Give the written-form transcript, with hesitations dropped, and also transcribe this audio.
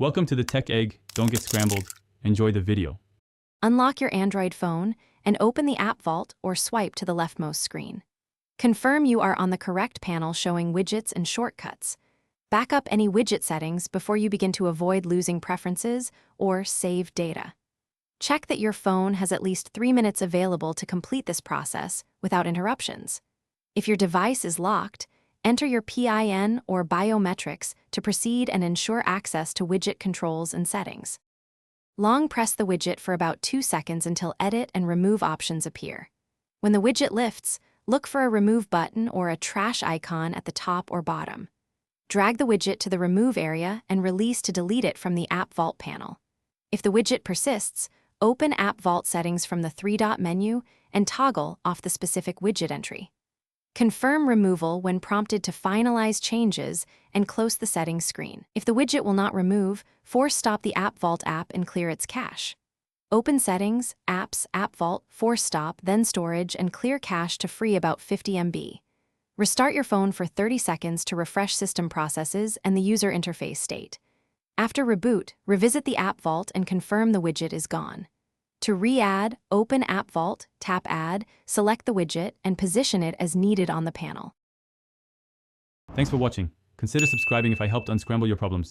Welcome to the Tech Egg. Don't get scrambled. Enjoy the video. Unlock your Android phone and open the App Vault or swipe to the leftmost screen. Confirm you are on the correct panel showing widgets and shortcuts. Back up any widget settings before you begin to avoid losing preferences or save data. Check that your phone has at least 3 minutes available to complete this process without interruptions. If your device is locked, enter your PIN or biometrics to proceed and ensure access to widget controls and settings. Long press the widget for about 2 seconds until edit and remove options appear. When the widget lifts, look for a remove button or a trash icon at the top or bottom. Drag the widget to the remove area and release to delete it from the App Vault panel. If the widget persists, open App Vault settings from the 3-dot menu and toggle off the specific widget entry. Confirm removal when prompted to finalize changes and close the settings screen. If the widget will not remove, force stop the App Vault app and clear its cache. Open Settings, Apps, App Vault, force stop, then Storage, and clear cache to free about 50 MB. Restart your phone for 30 seconds to refresh system processes and the user interface state. After reboot, revisit the App Vault and confirm the widget is gone. To re-add, open App Vault, tap Add, select the widget, and position it as needed on the panel. Thanks for watching. Consider subscribing if I helped unscramble your problems.